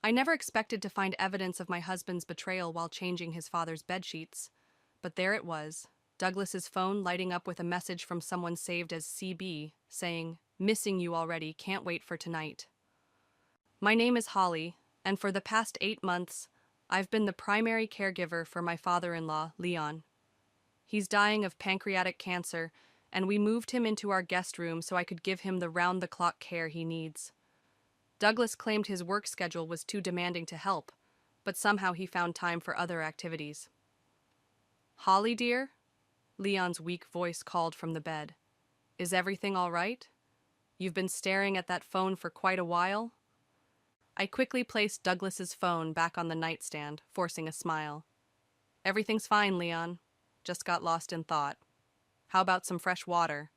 I never expected to find evidence of my husband's betrayal while changing his father's bedsheets. But there it was, Douglas's phone lighting up with a message from someone saved as CB, saying, "Missing you already, can't wait for tonight." My name is Holly, and for the past 8 months, I've been the primary caregiver for my father-in-law, Leon. He's dying of pancreatic cancer, and we moved him into our guest room so I could give him the round-the-clock care he needs. Douglas claimed his work schedule was too demanding to help, but somehow he found time for other activities. "Holly, dear?" Leon's weak voice called from the bed. "Is everything all right? You've been staring at that phone for quite a while?" I quickly placed Douglas's phone back on the nightstand, forcing a smile. "Everything's fine, Leon. Just got lost in thought. How about some fresh water?"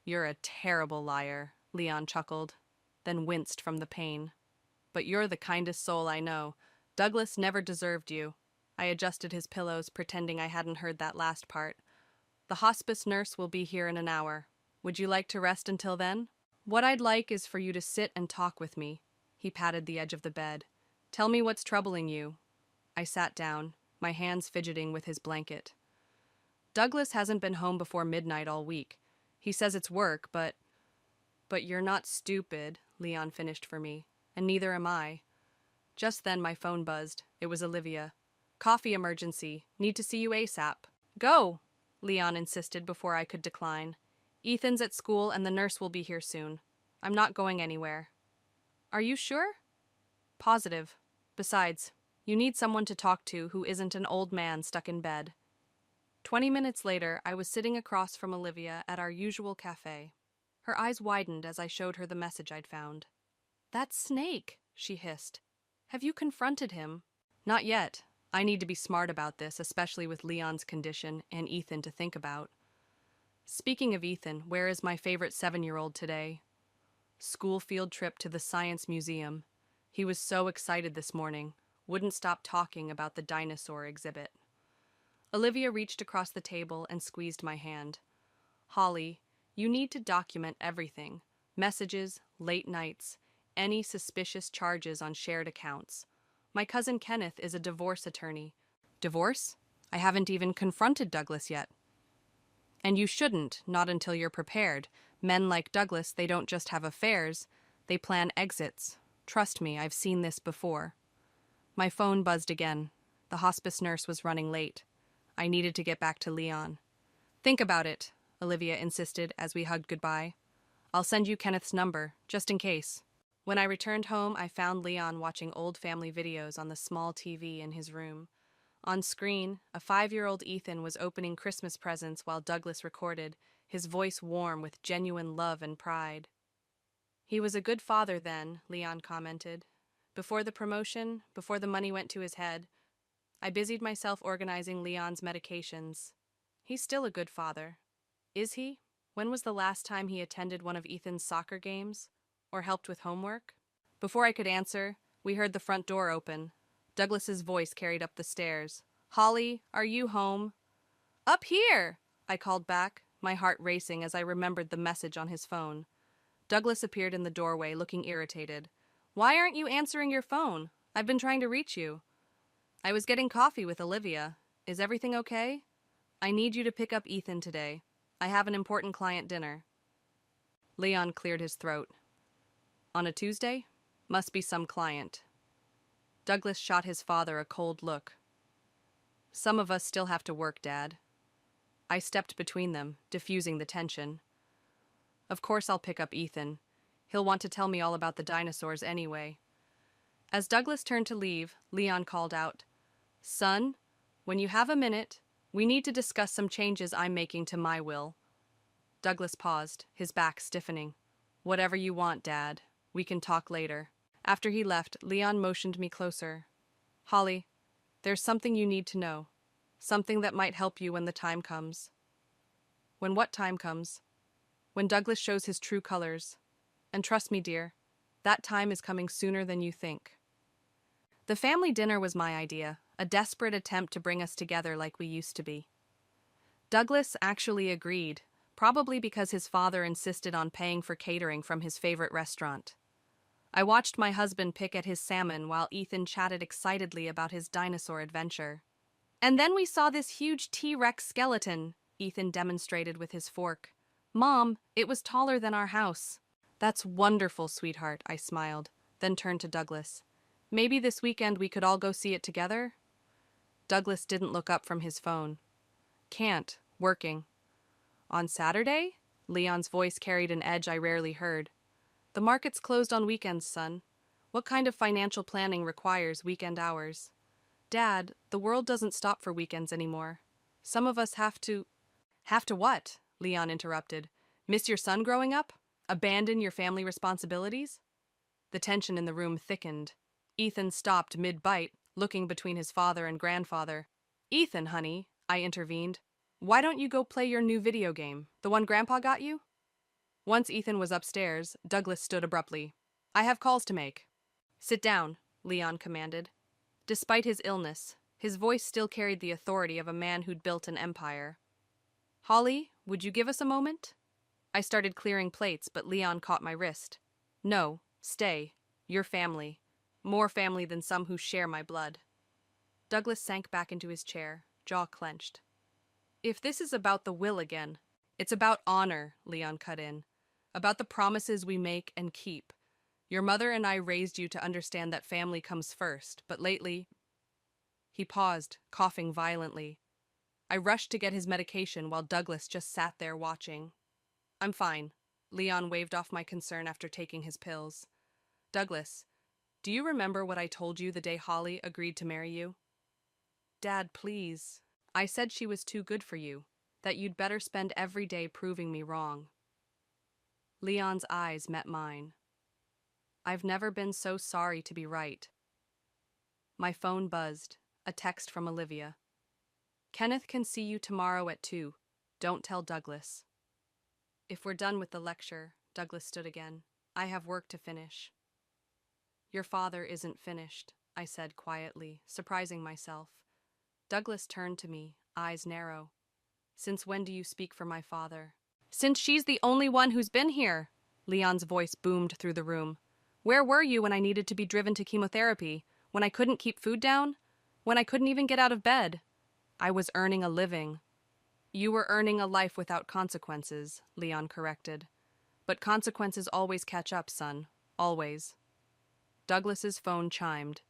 "You're a terrible liar," Leon chuckled, then winced from the pain. "But you're the kindest soul I know. Douglas never deserved you." I adjusted his pillows, pretending I hadn't heard that last part. "The hospice nurse will be here in an hour. Would you like to rest until then?" "What I'd like is for you to sit and talk with me." He patted the edge of the bed. "Tell me what's troubling you." I sat down, my hands fidgeting with his blanket. "Douglas hasn't been home before midnight all week. He says it's work, but—" "But you're not stupid," Leon finished for me, "and neither am I." Just then my phone buzzed. It was Olivia. "Coffee emergency. Need to see you ASAP." "Go," Leon insisted before I could decline. "Ethan's at school and the nurse will be here soon. I'm not going anywhere." "Are you sure?" "Positive. Besides, you need someone to talk to who isn't an old man stuck in bed." 20 minutes later, I was sitting across from Olivia at our usual cafe. Her eyes widened as I showed her the message I'd found. "That's Snake," she hissed. "Have you confronted him?" "Not yet. I need to be smart about this, especially with Leon's condition and Ethan to think about." Speaking of Ethan, where is my favorite 7-year-old today? School field trip to the Science Museum. He was so excited this morning, wouldn't stop talking about the dinosaur exhibit. Olivia reached across the table and squeezed my hand. "Holly, you need to document everything. Messages, late nights, any suspicious charges on shared accounts. My cousin Kenneth is a divorce attorney." "Divorce? I haven't even confronted Douglas yet." "And you shouldn't, not until you're prepared. Men like Douglas, they don't just have affairs, they plan exits. Trust me, I've seen this before." My phone buzzed again. The hospice nurse was running late. I needed to get back to Leon. "Think about it," Olivia insisted as we hugged goodbye. "I'll send you Kenneth's number, just in case." When I returned home, I found Leon watching old family videos on the small TV in his room. On screen, a 5-year-old Ethan was opening Christmas presents while Douglas recorded, his voice warm with genuine love and pride. "He was a good father then," Leon commented. "Before the promotion, before the money went to his head." I busied myself organizing Leon's medications. "He's still a good father." "Is he? When was the last time he attended one of Ethan's soccer games? Or helped with homework?" Before I could answer, we heard the front door open. Douglas's voice carried up the stairs. "Holly, are you home?" "Up here!" I called back, my heart racing as I remembered the message on his phone. Douglas appeared in the doorway, looking irritated. "Why aren't you answering your phone? I've been trying to reach you." "I was getting coffee with Olivia. Is everything okay?" "I need you to pick up Ethan today. I have an important client dinner." Leon cleared his throat. "On a Tuesday? Must be some client." Douglas shot his father a cold look. "Some of us still have to work, Dad." I stepped between them, diffusing the tension. "Of course I'll pick up Ethan. He'll want to tell me all about the dinosaurs anyway." As Douglas turned to leave, Leon called out, "Son, when you have a minute, we need to discuss some changes I'm making to my will." Douglas paused, his back stiffening. "Whatever you want, Dad. We can talk later." After he left, Leon motioned me closer. "Holly, there's something you need to know. Something that might help you when the time comes." "When what time comes?" "When Douglas shows his true colors. And trust me, dear, that time is coming sooner than you think." The family dinner was my idea, a desperate attempt to bring us together like we used to be. Douglas actually agreed, probably because his father insisted on paying for catering from his favorite restaurant. I watched my husband pick at his salmon while Ethan chatted excitedly about his dinosaur adventure. And then we saw this huge T-Rex skeleton, Ethan demonstrated with his fork. Mom, it was taller than our house. That's wonderful, sweetheart, I smiled, then turned to Douglas. Maybe this weekend we could all go see it together? Douglas didn't look up from his phone. Can't. Working. On Saturday? Leon's voice carried an edge I rarely heard. The market's closed on weekends, son. What kind of financial planning requires weekend hours? Dad, the world doesn't stop for weekends anymore. Some of us have to... Have to what? Leon interrupted. Miss your son growing up? Abandon your family responsibilities? The tension in the room thickened. Ethan stopped mid-bite, looking between his father and grandfather. Ethan, honey, I intervened. Why don't you go play your new video game, the one Grandpa got you? Once Ethan was upstairs, Douglas stood abruptly. I have calls to make. Sit down, Leon commanded. Despite his illness, his voice still carried the authority of a man who'd built an empire. Holly, would you give us a moment? I started clearing plates, but Leon caught my wrist. No, stay. You're family. More family than some who share my blood. Douglas sank back into his chair, jaw clenched. If this is about the will again, it's about honor, Leon cut in. About the promises we make and keep. Your mother and I raised you to understand that family comes first, but lately... He paused, coughing violently. I rushed to get his medication while Douglas just sat there watching. I'm fine. Leon waved off my concern after taking his pills. Douglas, do you remember what I told you the day Holly agreed to marry you? Dad, please. I said she was too good for you, that you'd better spend every day proving me wrong. Leon's eyes met mine. I've never been so sorry to be right. My phone buzzed, a text from Olivia. Kenneth can see you tomorrow at 2. Don't tell Douglas. If we're done with the lecture, Douglas stood again. I have work to finish. Your father isn't finished, I said quietly, surprising myself. Douglas turned to me, eyes narrow. Since when do you speak for my father? Since she's the only one who's been here, Leon's voice boomed through the room. Where were you when I needed to be driven to chemotherapy? When I couldn't keep food down? When I couldn't even get out of bed? I was earning a living. You were earning a life without consequences, Leon corrected. But consequences always catch up, son. Always. Douglas's phone chimed.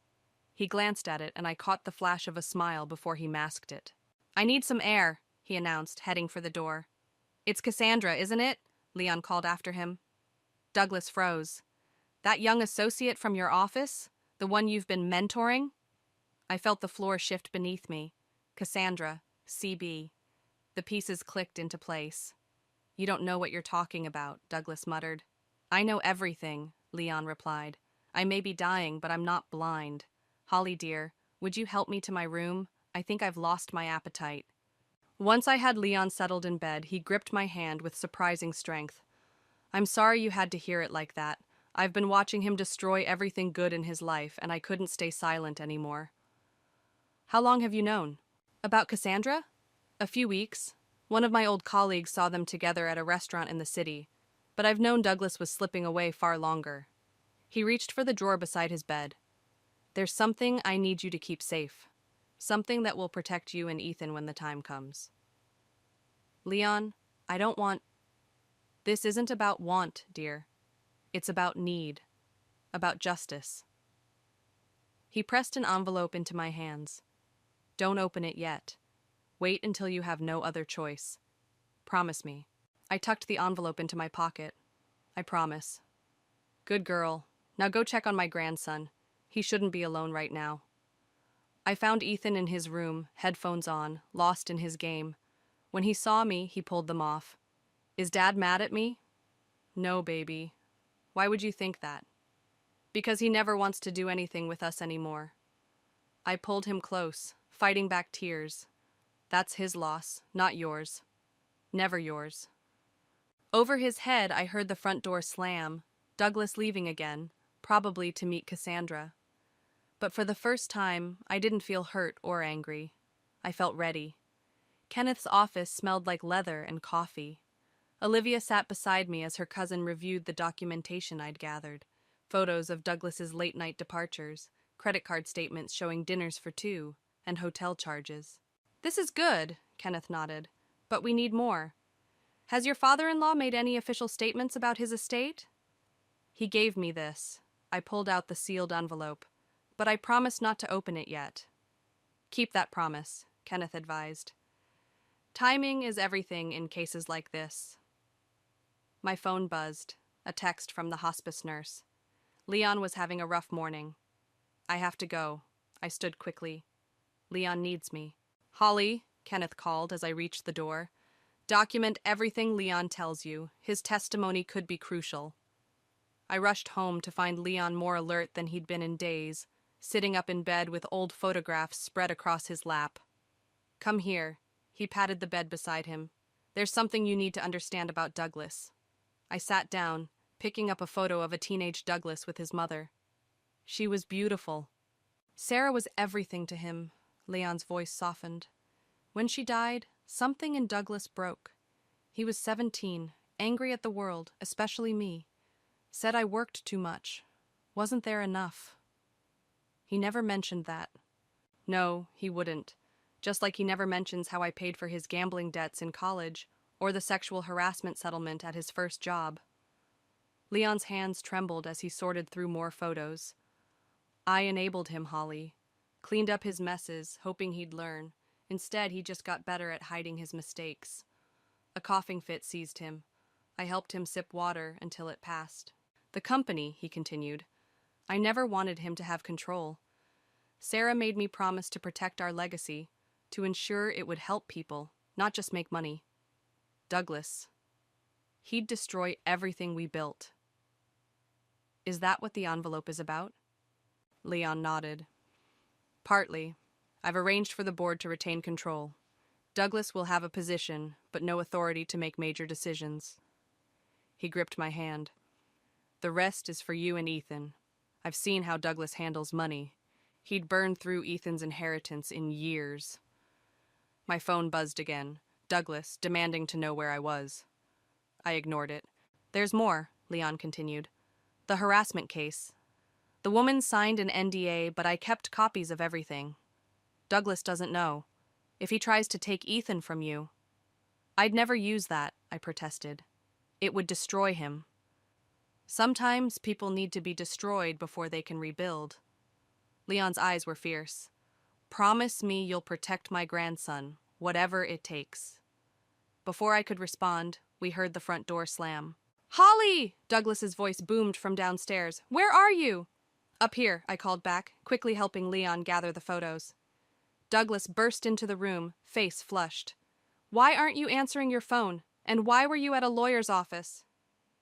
He glanced at it, and I caught the flash of a smile before he masked it. I need some air, he announced, heading for the door. It's Cassandra, isn't it? Leon called after him. Douglas froze. That young associate from your office? The one you've been mentoring? I felt the floor shift beneath me. Cassandra, CB. The pieces clicked into place. You don't know what you're talking about, Douglas muttered. I know everything, Leon replied. I may be dying, but I'm not blind. Holly, dear, would you help me to my room? I think I've lost my appetite. Once I had Leon settled in bed, he gripped my hand with surprising strength. I'm sorry you had to hear it like that. I've been watching him destroy everything good in his life, and I couldn't stay silent anymore. How long have you known? About Cassandra? A few weeks. One of my old colleagues saw them together at a restaurant in the city, but I've known Douglas was slipping away far longer. He reached for the drawer beside his bed. There's something I need you to keep safe. Something that will protect you and Ethan when the time comes. Leon, I don't want... This isn't about want, dear. It's about need. About justice. He pressed an envelope into my hands. Don't open it yet. Wait until you have no other choice. Promise me. I tucked the envelope into my pocket. I promise. Good girl. Now go check on my grandson. He shouldn't be alone right now. I found Ethan in his room, headphones on, lost in his game. When he saw me, he pulled them off. Is Dad mad at me? No, baby. Why would you think that? Because he never wants to do anything with us anymore. I pulled him close, fighting back tears. That's his loss, not yours. Never yours. Over his head, I heard the front door slam, Douglas leaving again, probably to meet Cassandra. But for the first time, I didn't feel hurt or angry. I felt ready. Kenneth's office smelled like leather and coffee. Olivia sat beside me as her cousin reviewed the documentation I'd gathered. Photos of Douglas's late-night departures, credit card statements showing dinners for two, and hotel charges. "This is good," Kenneth nodded, "but we need more. Has your father-in-law made any official statements about his estate?" "He gave me this." I pulled out the sealed envelope, "but I promised not to open it yet." "Keep that promise," Kenneth advised. "Timing is everything in cases like this." My phone buzzed, a text from the hospice nurse. Leon was having a rough morning. "I have to go." I stood quickly. "Leon needs me." "Holly," Kenneth called as I reached the door, "document everything Leon tells you. His testimony could be crucial." I rushed home to find Leon more alert than he'd been in days, sitting up in bed with old photographs spread across his lap. "Come here." He patted the bed beside him. "There's something you need to understand about Douglas." I sat down, picking up a photo of a teenage Douglas with his mother. She was beautiful. Sarah was everything to him. Leon's voice softened. When she died, something in Douglas broke. He was 17, angry at the world, especially me. Said I worked too much. Wasn't there enough? He never mentioned that. No, he wouldn't. Just like he never mentions how I paid for his gambling debts in college or the sexual harassment settlement at his first job. Leon's hands trembled as he sorted through more photos. I enabled him, Holly. Cleaned up his messes, hoping he'd learn. Instead, he just got better at hiding his mistakes. A coughing fit seized him. I helped him sip water until it passed. "The company," he continued. "I never wanted him to have control. Sarah made me promise to protect our legacy, to ensure it would help people, not just make money. Douglas. He'd destroy everything we built." "Is that what the envelope is about?" Leon nodded. "Partly. I've arranged for the board to retain control. Douglas will have a position, but no authority to make major decisions." He gripped my hand. "The rest is for you and Ethan. I've seen how Douglas handles money. He'd burn through Ethan's inheritance in years." My phone buzzed again. Douglas, demanding to know where I was. I ignored it. "There's more," Leon continued. "The harassment case. The woman signed an NDA, but I kept copies of everything. Douglas doesn't know. If he tries to take Ethan from you..." "I'd never use that," I protested. "It would destroy him." "Sometimes people need to be destroyed before they can rebuild." Leon's eyes were fierce. "Promise me you'll protect my grandson, whatever it takes." Before I could respond, we heard the front door slam. "Holly!" Douglas's voice boomed from downstairs. "Where are you?" "Up here," I called back, quickly helping Leon gather the photos. Douglas burst into the room, face flushed. "Why aren't you answering your phone? And why were you at a lawyer's office?"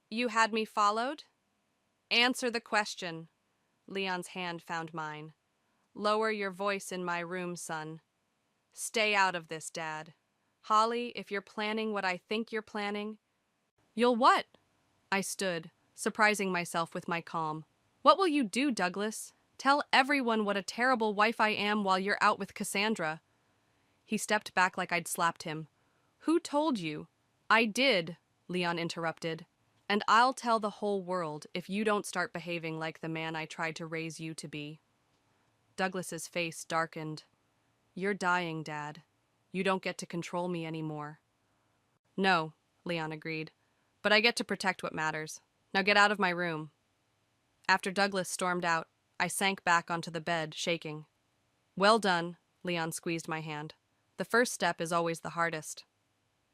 "You had me followed?" "Answer the question." Leon's hand found mine. "Lower your voice in my room, son. Stay out of this, Dad. Holly, if you're planning what I think you're planning..." "You'll what?" I stood, surprising myself with my calm. "What will you do, Douglas? Tell everyone what a terrible wife I am while you're out with Cassandra." He stepped back like I'd slapped him. "Who told you?" "I did," Leon interrupted. "And I'll tell the whole world if you don't start behaving like the man I tried to raise you to be." Douglas's face darkened. "You're dying, Dad. You don't get to control me anymore." "No," Leon agreed. "But I get to protect what matters. Now get out of my room." After Douglas stormed out, I sank back onto the bed, shaking. "Well done," Leon squeezed my hand. "The first step is always the hardest."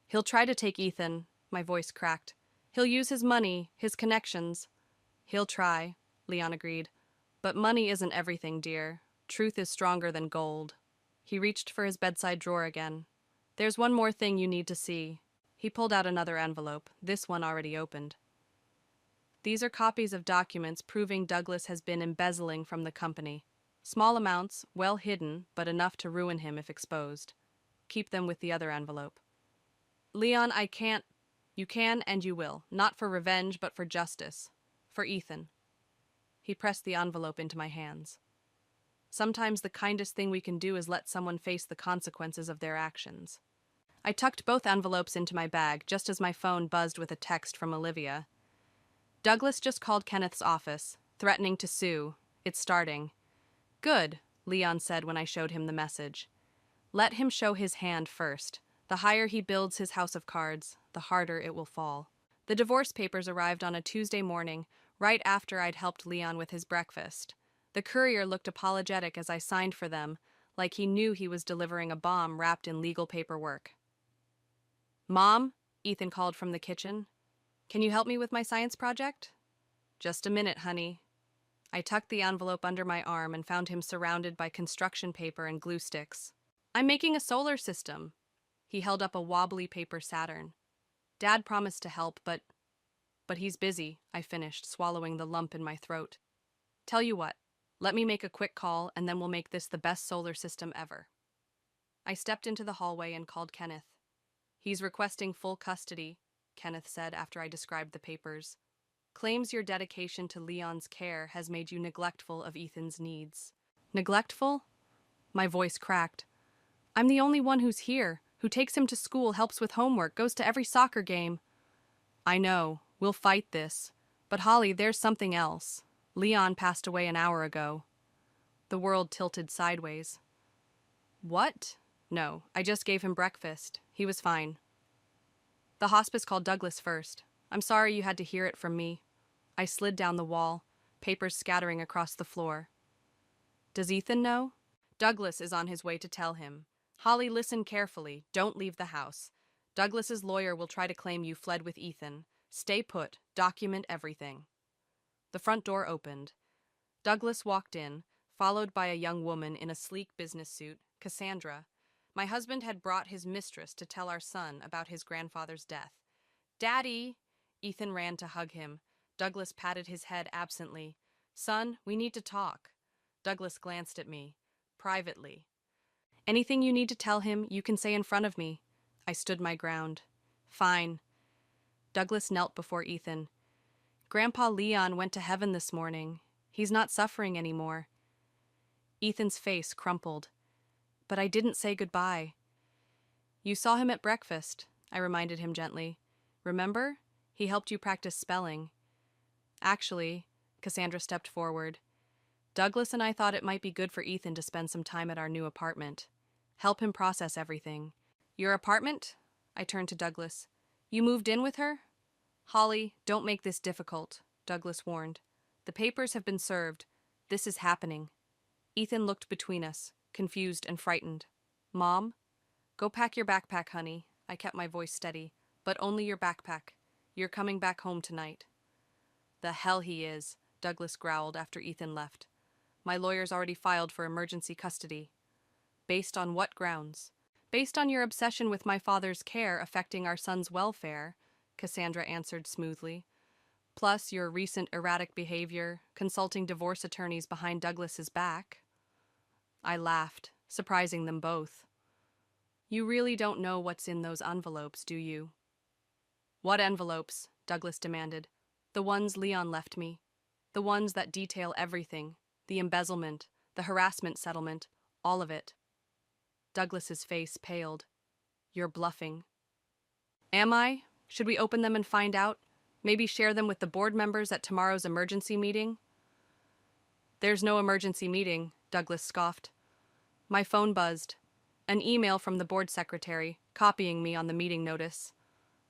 "He'll try to take Ethan," my voice cracked. "He'll use his money, his connections." "He'll try," Leon agreed. "But money isn't everything, dear. Truth is stronger than gold." He reached for his bedside drawer again. "There's one more thing you need to see." He pulled out another envelope, this one already opened. "These are copies of documents proving Douglas has been embezzling from the company. Small amounts, well hidden, but enough to ruin him if exposed. Keep them with the other envelope." "Leon, I can't..." "You can and you will. Not for revenge, but for justice. For Ethan." He pressed the envelope into my hands. "Sometimes the kindest thing we can do is let someone face the consequences of their actions." I tucked both envelopes into my bag just as my phone buzzed with a text from Olivia. "Douglas just called Kenneth's office. threatening to sue. It's starting. Good, Leon said when I showed him the message. Let him show his hand first. The higher he builds his house of cards, the harder it will fall. The divorce papers arrived on a Tuesday morning, right after I'd helped Leon with his breakfast. The courier looked apologetic as I signed for them, like he knew he was delivering a bomb wrapped in legal paperwork. Mom, Ethan called from the kitchen. Can you help me with my science project? Just a minute, honey. I tucked the envelope under my arm and found him surrounded by construction paper and glue sticks. I'm making a solar system. He held up a wobbly paper Saturn. Dad promised to help, but he's busy, I finished, swallowing the lump in my throat. Tell you what, let me make a quick call and then we'll make this the best solar system ever. I stepped into the hallway and called Kenneth. He's requesting full custody, Kenneth said after I described the papers. Claims your dedication to Leon's care has made you neglectful of Ethan's needs. Neglectful? My voice cracked. I'm the only one who's here, who takes him to school, helps with homework, goes to every soccer game. I know, we'll fight this. But Holly, there's something else. Leon passed away an hour ago. The world tilted sideways. What? No, I just gave him breakfast. He was fine. The hospice called Douglas first. I'm sorry you had to hear it from me. I slid down the wall, papers scattering across the floor. Does Ethan know? Douglas is on his way to tell him. Holly, listen carefully. Don't leave the house. Douglas's lawyer will try to claim you fled with Ethan. Stay put. Document everything. The front door opened. Douglas walked in, followed by a young woman in a sleek business suit, Cassandra. My husband had brought his mistress to tell our son about his grandfather's death. Daddy! Ethan ran to hug him. Douglas patted his head absently. Son, we need to talk. Douglas glanced at me. Privately. Anything you need to tell him, you can say in front of me. I stood my ground. Fine. Douglas knelt before Ethan. Grandpa Leon went to heaven this morning. He's not suffering anymore. Ethan's face crumpled. But I didn't say goodbye. You saw him at breakfast, I reminded him gently. Remember? He helped you practice spelling. Actually, Cassandra stepped forward. Douglas and I thought it might be good for Ethan to spend some time at our new apartment. Help him process everything. Your apartment? I turned to Douglas. You moved in with her? Holly, don't make this difficult, Douglas warned. The papers have been served. This is happening. Ethan looked between us, confused and frightened. Mom? Go pack your backpack, honey. I kept my voice steady. But only your backpack. You're coming back home tonight. The hell he is, Douglas growled after Ethan left. My lawyer's already filed for emergency custody. Based on what grounds? Based on your obsession with my father's care affecting our son's welfare, Cassandra answered smoothly. Plus your recent erratic behavior, consulting divorce attorneys behind Douglas's back. I laughed, surprising them both. You really don't know what's in those envelopes, do you? What envelopes? Douglas demanded. The ones Leon left me. The ones that detail everything. The embezzlement, the harassment settlement, all of it. Douglas's face paled. You're bluffing. Am I? Should we open them and find out? Maybe share them with the board members at tomorrow's emergency meeting? There's no emergency meeting, Douglas scoffed. My phone buzzed. An email from the board secretary, copying me on the meeting notice.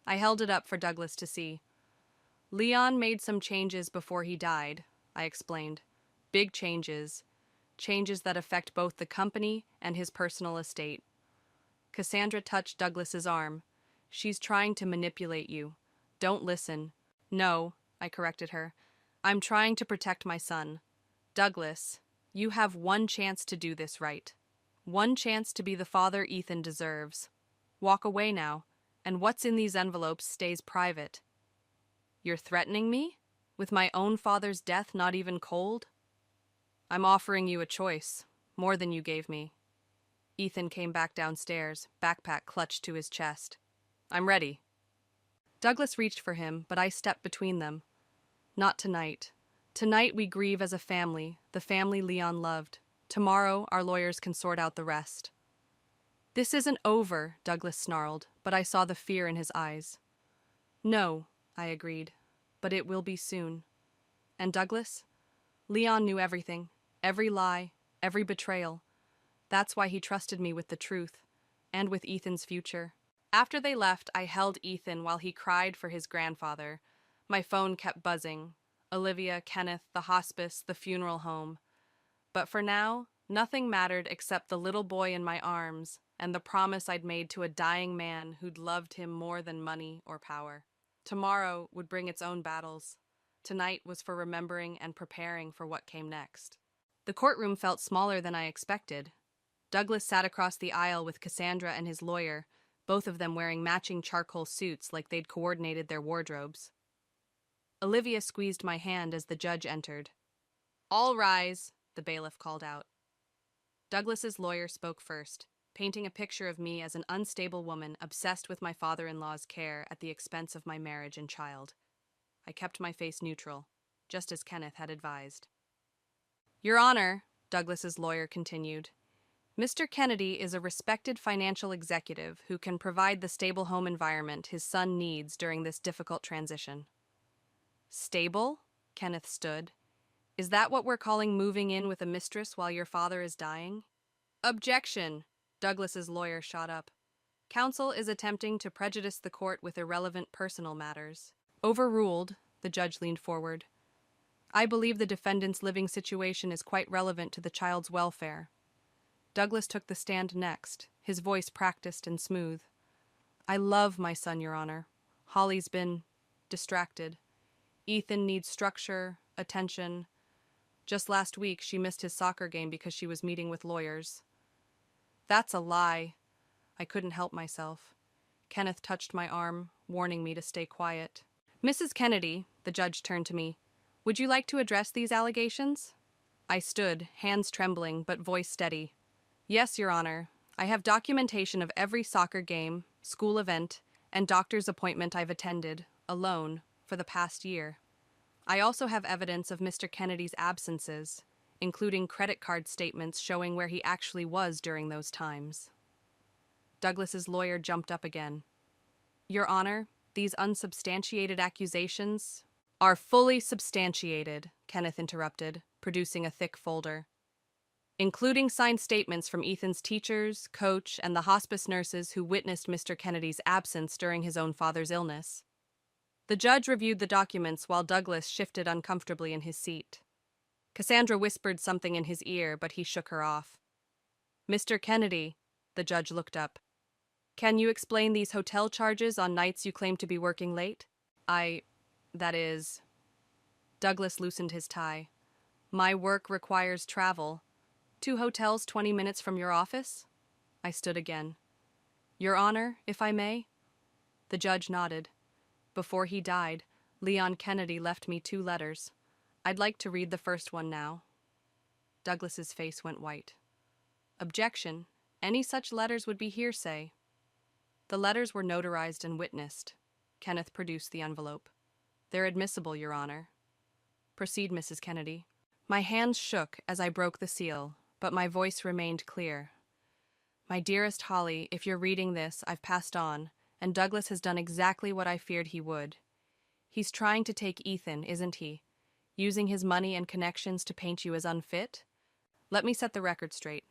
I held it up for Douglas to see. Leon made some changes before he died, I explained. Big changes. Changes that affect both the company and his personal estate. Cassandra touched Douglas's arm. She's trying to manipulate you. Don't listen. No, I corrected her. I'm trying to protect my son. Douglas, you have one chance to do this right. One chance to be the father Ethan deserves. Walk away now, and what's in these envelopes stays private. You're threatening me? With my own father's death not even cold? I'm offering you a choice, more than you gave me. Ethan came back downstairs, backpack clutched to his chest. I'm ready. Douglas reached for him, but I stepped between them. Not tonight. Tonight we grieve as a family, the family Leon loved. Tomorrow our lawyers can sort out the rest. This isn't over, Douglas snarled, but I saw the fear in his eyes. No, I agreed, but it will be soon. And Douglas, Leon knew everything, every lie, every betrayal. That's why he trusted me with the truth, and with Ethan's future. After they left, I held Ethan while he cried for his grandfather. My phone kept buzzing. Olivia, Kenneth, the hospice, the funeral home. But for now, nothing mattered except the little boy in my arms and the promise I'd made to a dying man who'd loved him more than money or power. Tomorrow would bring its own battles. Tonight was for remembering and preparing for what came next. The courtroom felt smaller than I expected. Douglas sat across the aisle with Cassandra and his lawyer, both of them wearing matching charcoal suits like they'd coordinated their wardrobes. Olivia squeezed my hand as the judge entered. "All rise," the bailiff called out. Douglas's lawyer spoke first, painting a picture of me as an unstable woman obsessed with my father-in-law's care at the expense of my marriage and child. I kept my face neutral, just as Kenneth had advised. "Your Honor," Douglas's lawyer continued, "Mr. Kennedy is a respected financial executive who can provide the stable home environment his son needs during this difficult transition." "Stable?" Kenneth stood. "Is that what we're calling moving in with a mistress while your father is dying?" "Objection!" Douglas's lawyer shot up. "Counsel is attempting to prejudice the court with irrelevant personal matters." "Overruled," the judge leaned forward. "I believe the defendant's living situation is quite relevant to the child's welfare." Douglas took the stand next, his voice practiced and smooth. "I love my son, Your Honor. Holly's been distracted. Ethan needs structure, attention. Just last week, she missed his soccer game because she was meeting with lawyers." "That's a lie." I couldn't help myself. Kenneth touched my arm, warning me to stay quiet. "Mrs. Kennedy," the judge turned to me, "would you like to address these allegations?" I stood, hands trembling, but voice steady. "Yes, Your Honor. I have documentation of every soccer game, school event, and doctor's appointment I've attended, alone, for the past year. I also have evidence of Mr. Kennedy's absences, including credit card statements showing where he actually was during those times." Douglas's lawyer jumped up again. "Your Honor, these unsubstantiated accusations are fully substantiated," Kenneth interrupted, producing a thick folder, "including signed statements from Ethan's teachers, coach, and the hospice nurses who witnessed Mr. Kennedy's absence during his own father's illness." The judge reviewed the documents while Douglas shifted uncomfortably in his seat. Cassandra whispered something in his ear, but he shook her off. "Mr. Kennedy," the judge looked up, "can you explain these hotel charges on nights you claim to be working late?" That is... Douglas loosened his tie. "My work requires travel. 2 hotels 20 minutes from your office?" I stood again. "Your Honor, if I may?" The judge nodded. "Before he died, Leon Kennedy left me 2 letters. I'd like to read the first one now." Douglas's face went white. "Objection. Any such letters would be hearsay." The letters were notarized and witnessed. Kenneth produced the envelope. "They're admissible, Your Honor." "Proceed, Mrs. Kennedy." My hands shook as I broke the seal, but my voice remained clear. "My dearest Holly, if you're reading this, I've passed on, and Douglas has done exactly what I feared he would. He's trying to take Ethan, isn't he? Using his money and connections to paint you as unfit? Let me set the record straight.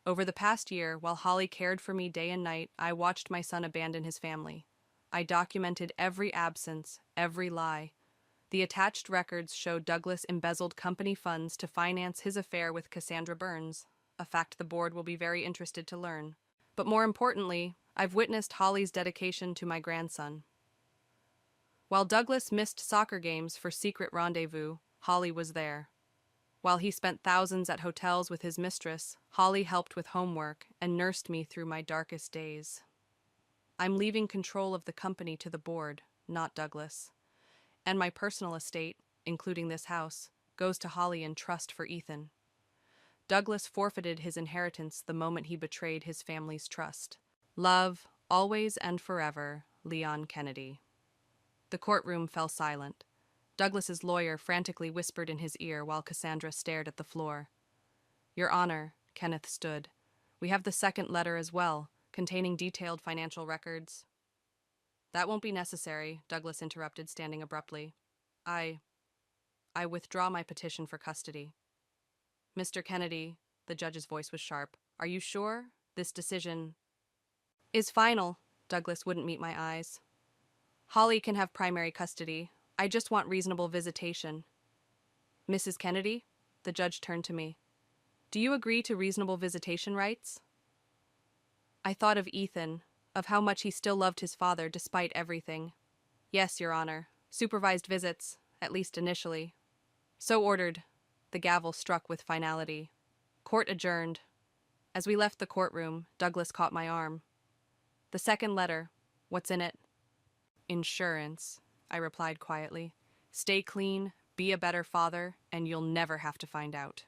Over the past year, while Holly cared for me day and night, I watched my son abandon his family. I documented every absence, every lie. The attached records show Douglas embezzled company funds to finance his affair with Cassandra Burns, a fact the board will be very interested to learn. But more importantly, I've witnessed Holly's dedication to my grandson. While Douglas missed soccer games for secret rendezvous, Holly was there. While he spent thousands at hotels with his mistress, Holly helped with homework and nursed me through my darkest days. I'm leaving control of the company to the board, not Douglas. And my personal estate, including this house, goes to Holly in trust for Ethan. Douglas forfeited his inheritance the moment he betrayed his family's trust. Love, always and forever, Leon Kennedy. The courtroom fell silent. Douglas's lawyer frantically whispered in his ear while Cassandra stared at the floor. "Your Honor," Kenneth stood, "we have the second letter as well, containing detailed financial records." "That won't be necessary," Douglas interrupted, standing abruptly. I withdraw my petition for custody. Mr. Kennedy, the judge's voice was sharp, are you sure this decision is final? Douglas wouldn't meet my eyes. Holly can have primary custody. I just want reasonable visitation. Mrs. Kennedy, the judge turned to me. Do you agree to reasonable visitation rights? I thought of Ethan, of how much he still loved his father despite everything. Yes, Your Honor. Supervised visits, at least initially. So ordered. The gavel struck with finality. Court adjourned. As we left the courtroom, Douglas caught my arm. The second letter. What's in it? Insurance, I replied quietly. Stay clean, be a better father, and you'll never have to find out.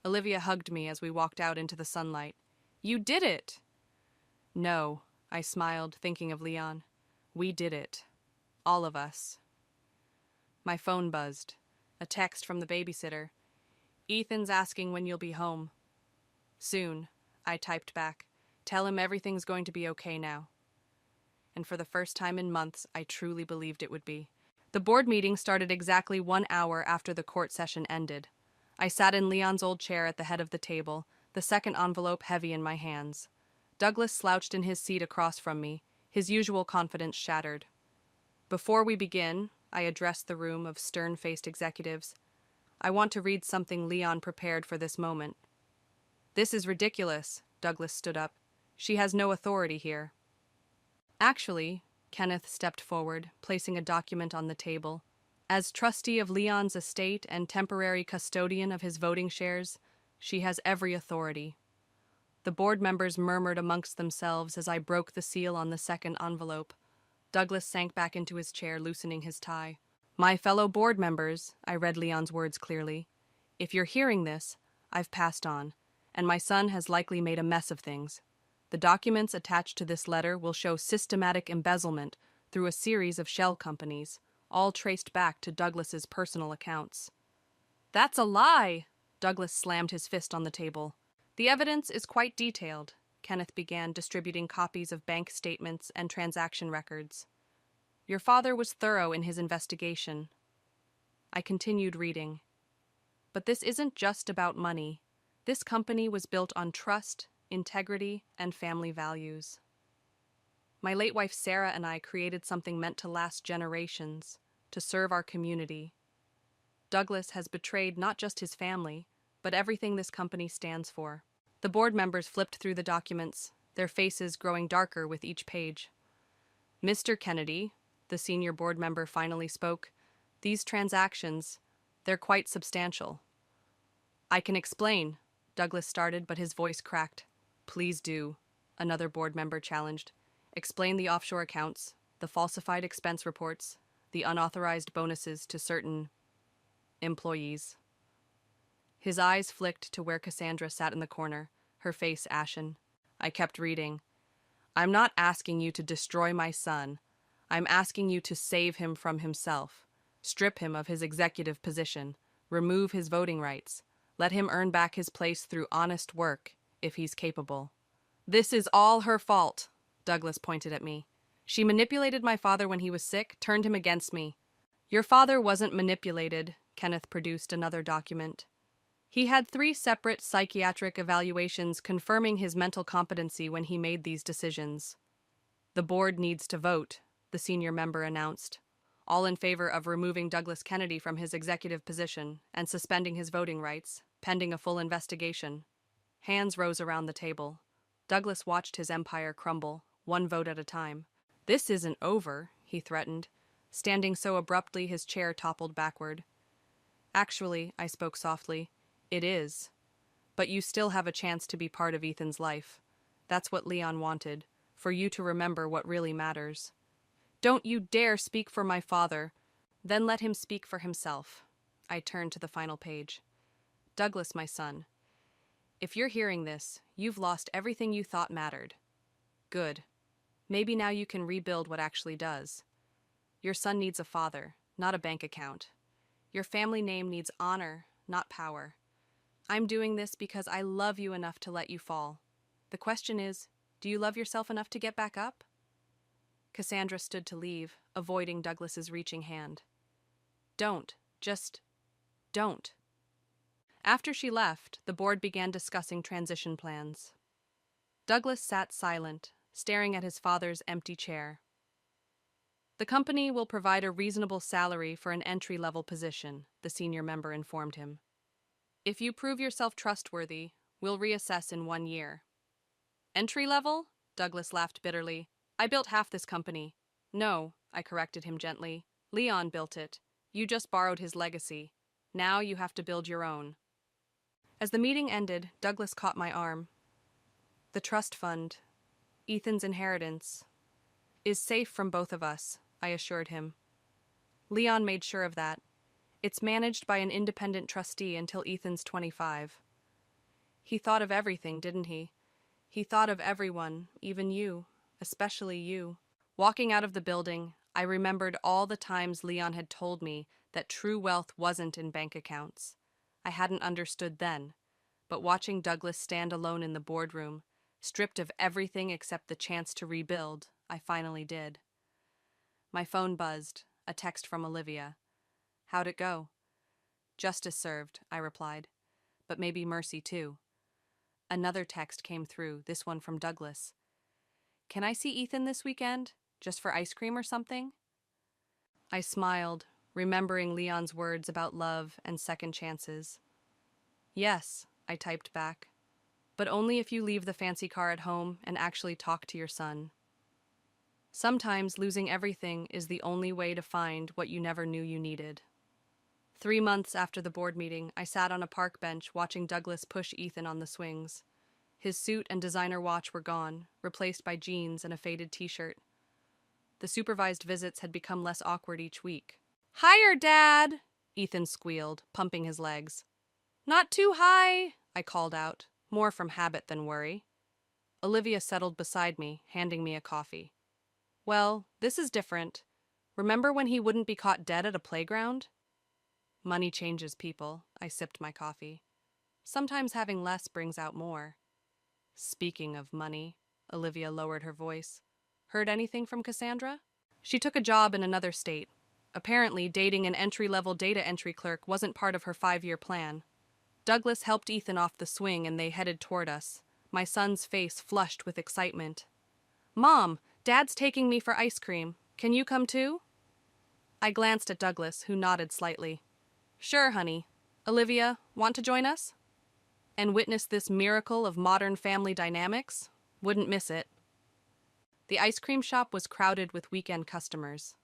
Olivia hugged me as we walked out into the sunlight. You did it! No, I smiled, thinking of Leon. We did it. All of us. My phone buzzed. A text from the babysitter. Ethan's asking when you'll be home. Soon, I typed back. Tell him everything's going to be okay now. And for the first time in months, I truly believed it would be. The board meeting started exactly 1 hour after the court session ended. I sat in Leon's old chair at the head of the table, the second envelope heavy in my hands. Douglas slouched in his seat across from me, his usual confidence shattered. Before we begin, I addressed the room of stern-faced executives. I want to read something Leon prepared for this moment. This is ridiculous, Douglas stood up. She has no authority here. Actually, Kenneth stepped forward, placing a document on the table. As trustee of Leon's estate and temporary custodian of his voting shares, she has every authority. The board members murmured amongst themselves as I broke the seal on the second envelope. Douglas sank back into his chair, loosening his tie. My fellow board members, I read Leon's words clearly. If you're hearing this, I've passed on, and my son has likely made a mess of things. The documents attached to this letter will show systematic embezzlement through a series of shell companies, all traced back to Douglas's personal accounts. That's a lie! Douglas slammed his fist on the table. The evidence is quite detailed. Kenneth began distributing copies of bank statements and transaction records. Your father was thorough in his investigation. I continued reading. But this isn't just about money. This company was built on trust, integrity, and family values. My late wife Sarah and I created something meant to last generations, to serve our community. Douglas has betrayed not just his family, but everything this company stands for. The board members flipped through the documents, their faces growing darker with each page. Mr. Kennedy, the senior board member finally spoke, these transactions, they're quite substantial. I can explain, Douglas started, but his voice cracked. Please do, another board member challenged. Explain the offshore accounts, the falsified expense reports, the unauthorized bonuses to certain employees. His eyes flicked to where Cassandra sat in the corner, her face ashen. I kept reading. I'm not asking you to destroy my son. I'm asking you to save him from himself. Strip him of his executive position. Remove his voting rights. Let him earn back his place through honest work, if he's capable. This is all her fault, Douglas pointed at me. She manipulated my father when he was sick, turned him against me. Your father wasn't manipulated, Kenneth produced another document. He had 3 separate psychiatric evaluations confirming his mental competency when he made these decisions. The board needs to vote, the senior member announced. All in favor of removing Douglas Kennedy from his executive position and suspending his voting rights, pending a full investigation. Hands rose around the table. Douglas watched his empire crumble, one vote at a time. This isn't over, he threatened. Standing so abruptly his chair toppled backward. Actually, I spoke softly, it is. But you still have a chance to be part of Ethan's life. That's what Leon wanted, for you to remember what really matters. Don't you dare speak for my father. Then let him speak for himself. I turned to the final page. Douglas, my son, if you're hearing this, you've lost everything you thought mattered. Good. Maybe now you can rebuild what actually does. Your son needs a father, not a bank account. Your family name needs honor, not power. I'm doing this because I love you enough to let you fall. The question is, do you love yourself enough to get back up? Cassandra stood to leave, avoiding Douglas's reaching hand. Don't, Just don't. After she left, the board began discussing transition plans. Douglas sat silent, staring at his father's empty chair. The company will provide a reasonable salary for an entry-level position, the senior member informed him. If you prove yourself trustworthy, we'll reassess in 1 year. Entry-level? Douglas laughed bitterly. I built half this company. No, I corrected him gently. Leon built it. You just borrowed his legacy. Now you have to build your own. As the meeting ended, Douglas caught my arm. The trust fund, Ethan's inheritance, is safe from both of us, I assured him. Leon made sure of that. It's managed by an independent trustee until Ethan's 25. He thought of everything, didn't he? He thought of everyone, even you, especially you. Walking out of the building, I remembered all the times Leon had told me that true wealth wasn't in bank accounts. I hadn't understood then, but watching Douglas stand alone in the boardroom, stripped of everything except the chance to rebuild, I finally did. My phone buzzed, a text from Olivia. How'd it go? Justice served, I replied, but maybe mercy too. Another text came through, this one from Douglas. Can I see Ethan this weekend? Just for ice cream or something? I smiled, remembering Leon's words about love and second chances. Yes, I typed back, but only if you leave the fancy car at home and actually talk to your son. Sometimes losing everything is the only way to find what you never knew you needed. 3 months after the board meeting, I sat on a park bench watching Douglas push Ethan on the swings. His suit and designer watch were gone, replaced by jeans and a faded t-shirt. The supervised visits had become less awkward each week. Higher, Dad! Ethan squealed, pumping his legs. Not too high, I called out, more from habit than worry. Olivia settled beside me, handing me a coffee. Well, this is different. Remember when he wouldn't be caught dead at a playground? Money changes people, I sipped my coffee. Sometimes having less brings out more. Speaking of money, Olivia lowered her voice. Heard anything from Cassandra? She took a job in another state. Apparently, dating an entry-level data entry clerk wasn't part of her 5-year plan. Douglas helped Ethan off the swing and they headed toward us, my son's face flushed with excitement. Mom, Dad's taking me for ice cream. Can you come too? I glanced at Douglas, who nodded slightly. Sure, honey. Olivia, want to join us? And witness this miracle of modern family dynamics? Wouldn't miss it. The ice cream shop was crowded with weekend customers.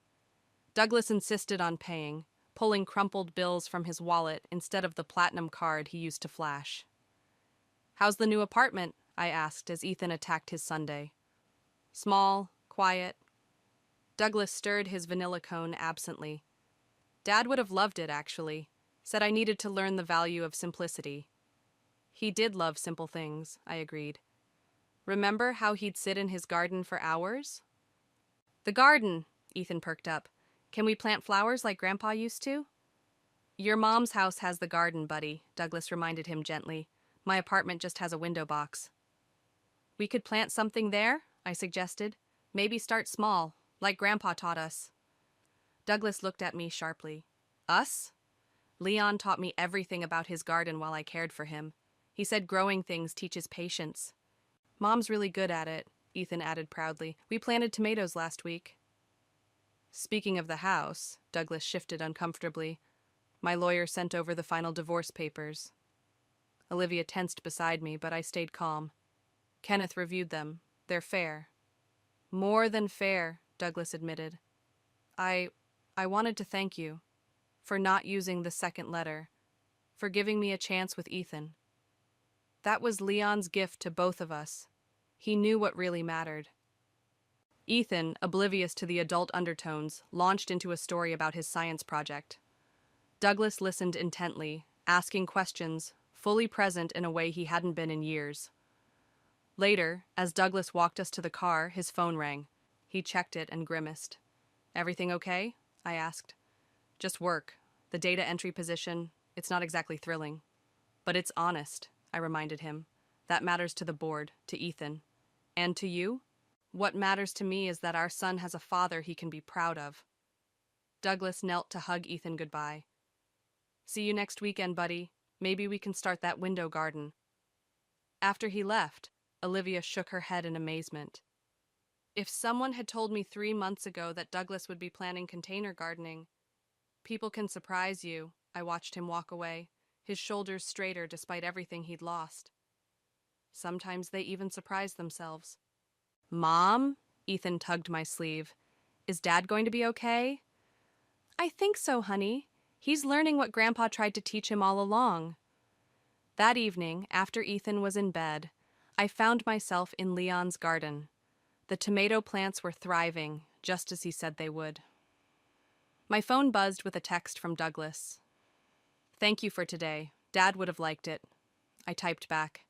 Douglas insisted on paying, pulling crumpled bills from his wallet instead of the platinum card he used to flash. How's the new apartment? I asked as Ethan attacked his sundae. Small, quiet. Douglas stirred his vanilla cone absently. Dad would have loved it, actually. Said I needed to learn the value of simplicity. He did love simple things, I agreed. Remember how he'd sit in his garden for hours? The garden, Ethan perked up. Can we plant flowers like Grandpa used to? Your mom's house has the garden, buddy, Douglas reminded him gently. My apartment just has a window box. We could plant something there, I suggested. Maybe start small, like Grandpa taught us. Douglas looked at me sharply. Us? Leon taught me everything about his garden while I cared for him. He said growing things teaches patience. Mom's really good at it, Ethan added proudly. We planted tomatoes last week. Speaking of the house, Douglas shifted uncomfortably. My lawyer sent over the final divorce papers. Olivia tensed beside me, but I stayed calm. Kenneth reviewed them. They're fair. More than fair, Douglas admitted. I wanted to thank you for not using the second letter, for giving me a chance with Ethan. That was Leon's gift to both of us. He knew what really mattered. Ethan, oblivious to the adult undertones, launched into a story about his science project. Douglas listened intently, asking questions, fully present in a way he hadn't been in years. Later, as Douglas walked us to the car, his phone rang. He checked it and grimaced. Everything okay? I asked. Just work. The data entry position, it's not exactly thrilling. But it's honest, I reminded him. That matters to the board, to Ethan. And to you? What matters to me is that our son has a father he can be proud of. Douglas knelt to hug Ethan goodbye. See you next weekend, buddy. Maybe we can start that window garden. After he left, Olivia shook her head in amazement. If someone had told me 3 months ago that Douglas would be planning container gardening, people can surprise you. I watched him walk away, his shoulders straighter despite everything he'd lost. Sometimes they even surprise themselves. Mom? Ethan tugged my sleeve. Is Dad going to be okay? I think so, honey. He's learning what Grandpa tried to teach him all along. That evening, after Ethan was in bed, I found myself in Leon's garden. The tomato plants were thriving, just as he said they would. My phone buzzed with a text from Douglas. Thank you for today. Dad would have liked it. I typed back.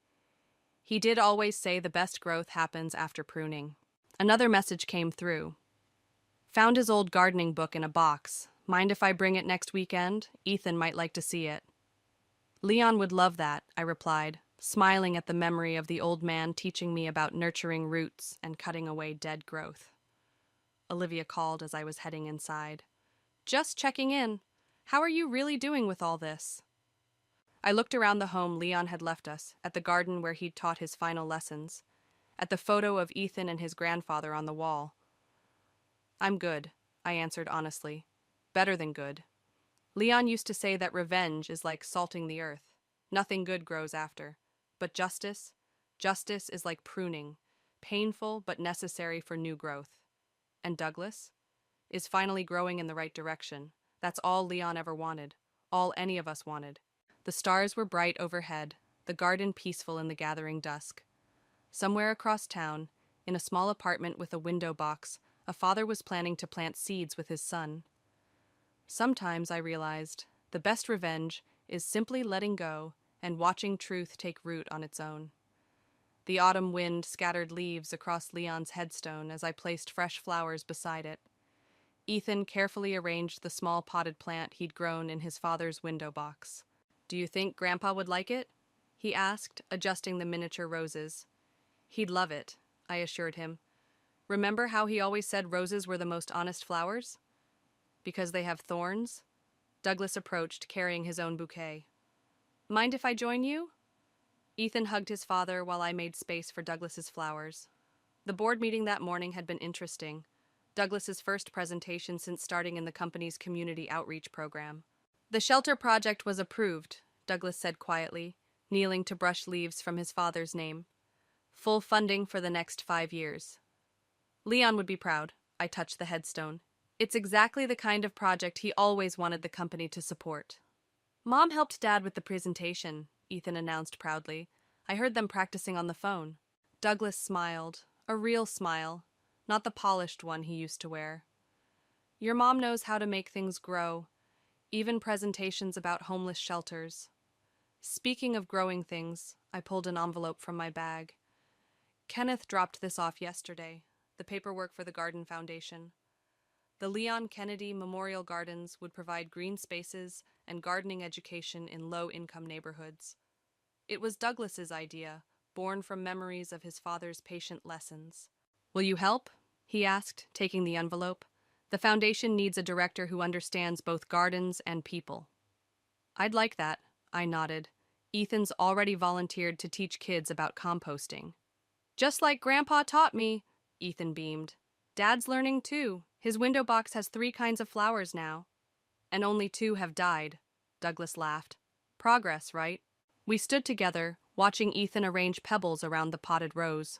He did always say the best growth happens after pruning. Another message came through. Found his old gardening book in a box. Mind if I bring it next weekend? Ethan might like to see it. Leon would love that, I replied, smiling at the memory of the old man teaching me about nurturing roots and cutting away dead growth. Olivia called as I was heading inside. Just checking in. How are you really doing with all this? I looked around the home Leon had left us, at the garden where he'd taught his final lessons, at the photo of Ethan and his grandfather on the wall. I'm good, I answered honestly. Better than good. Leon used to say that revenge is like salting the earth. Nothing good grows after. But justice is like pruning, painful but necessary for new growth. And Douglas is finally growing in the right direction. That's all Leon ever wanted, all any of us wanted. The stars were bright overhead, the garden peaceful in the gathering dusk. Somewhere across town, in a small apartment with a window box, a father was planning to plant seeds with his son. Sometimes, I realized, the best revenge is simply letting go and watching truth take root on its own. The autumn wind scattered leaves across Leon's headstone as I placed fresh flowers beside it. Ethan carefully arranged the small potted plant he'd grown in his father's window box. Do you think Grandpa would like it? He asked, adjusting the miniature roses. He'd love it, I assured him. Remember how he always said roses were the most honest flowers? Because they have thorns? Douglas approached, carrying his own bouquet. Mind if I join you? Ethan hugged his father while I made space for Douglas's flowers. The board meeting that morning had been interesting. Douglas's first presentation since starting in the company's community outreach program. The shelter project was approved, Douglas said quietly, kneeling to brush leaves from his father's name. Full funding for the next 5 years. Leon would be proud. I touched the headstone. It's exactly the kind of project he always wanted the company to support. Mom helped Dad with the presentation, Ethan announced proudly. I heard them practicing on the phone. Douglas smiled, a real smile, not the polished one he used to wear. Your mom knows how to make things grow, even presentations about homeless shelters. Speaking of growing things, I pulled an envelope from my bag. Kenneth dropped this off yesterday, the paperwork for the Garden Foundation. The Leon Kennedy Memorial Gardens would provide green spaces and gardening education in low-income neighborhoods. It was Douglas's idea, born from memories of his father's patient lessons. Will you help? He asked, taking the envelope. The foundation needs a director who understands both gardens and people. I'd like that, I nodded. Ethan's already volunteered to teach kids about composting. Just like Grandpa taught me, Ethan beamed. Dad's learning too. His window box has 3 kinds of flowers now. And only 2 have died, Douglas laughed. Progress, right? We stood together, watching Ethan arrange pebbles around the potted rose.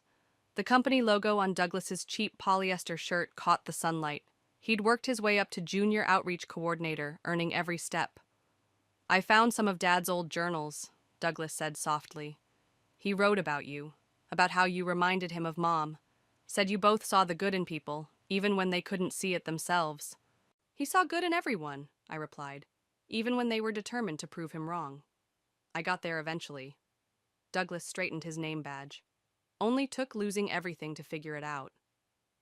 The company logo on Douglas's cheap polyester shirt caught the sunlight. He'd worked his way up to junior outreach coordinator, earning every step. I found some of Dad's old journals, Douglas said softly. He wrote about you, about how you reminded him of Mom. Said you both saw the good in people, even when they couldn't see it themselves. He saw good in everyone, I replied, even when they were determined to prove him wrong. I got there eventually. Douglas straightened his name badge. Only took losing everything to figure it out.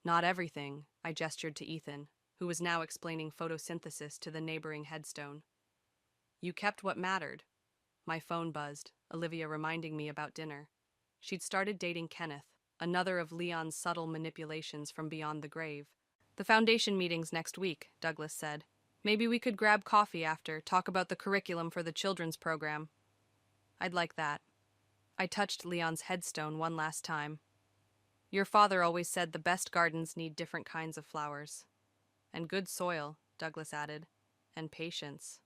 Not everything, I gestured to Ethan, who was now explaining photosynthesis to the neighboring headstone. You kept what mattered. My phone buzzed, Olivia reminding me about dinner. She'd started dating Kenneth, another of Leon's subtle manipulations from beyond the grave. The foundation meeting's next week, Douglas said. Maybe we could grab coffee after, talk about the curriculum for the children's program. I'd like that. I touched Leon's headstone one last time. Your father always said the best gardens need different kinds of flowers. And good soil, Douglas added. And patience.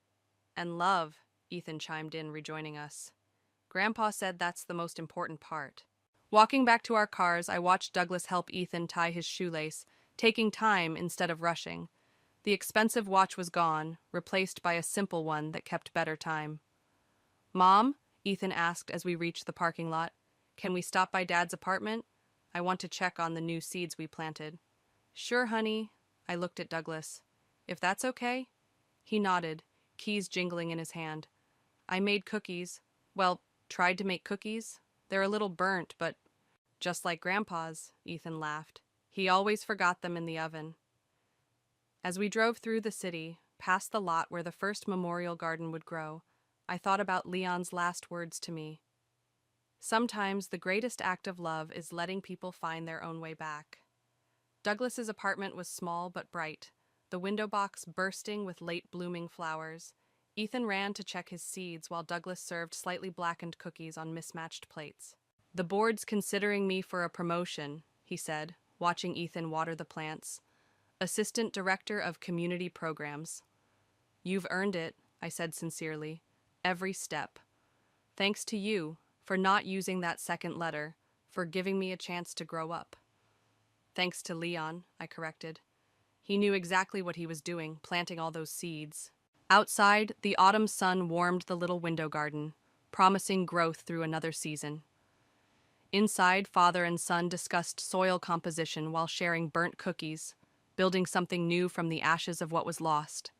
And love, Ethan chimed in, rejoining us. Grandpa said that's the most important part. Walking back to our cars, I watched Douglas help Ethan tie his shoelace, taking time instead of rushing. The expensive watch was gone, replaced by a simple one that kept better time. Mom, Ethan asked as we reached the parking lot, can we stop by Dad's apartment? I want to check on the new seeds we planted. Sure, honey. I looked at Douglas. If that's okay? He nodded, keys jingling in his hand. I made cookies. Well, tried to make cookies. They're a little burnt, but just like Grandpa's, Ethan laughed. He always forgot them in the oven. As we drove through the city, past the lot where the first memorial garden would grow, I thought about Leon's last words to me. Sometimes the greatest act of love is letting people find their own way back. Douglas's apartment was small but bright, the window box bursting with late-blooming flowers. Ethan ran to check his seeds while Douglas served slightly blackened cookies on mismatched plates. The board's considering me for a promotion, he said, watching Ethan water the plants. Assistant Director of Community Programs. You've earned it, I said sincerely. Every step. Thanks to you for not using that second letter, for giving me a chance to grow up. Thanks to Leon, I corrected. He knew exactly what he was doing, planting all those seeds. Outside, the autumn sun warmed the little window garden, promising growth through another season. Inside, father and son discussed soil composition while sharing burnt cookies, building something new from the ashes of what was lost.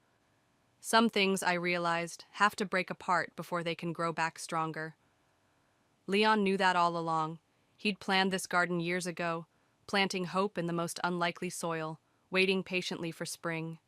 Some things, I realized, have to break apart before they can grow back stronger. Leon knew that all along. He'd planned this garden years ago, planting hope in the most unlikely soil, waiting patiently for spring.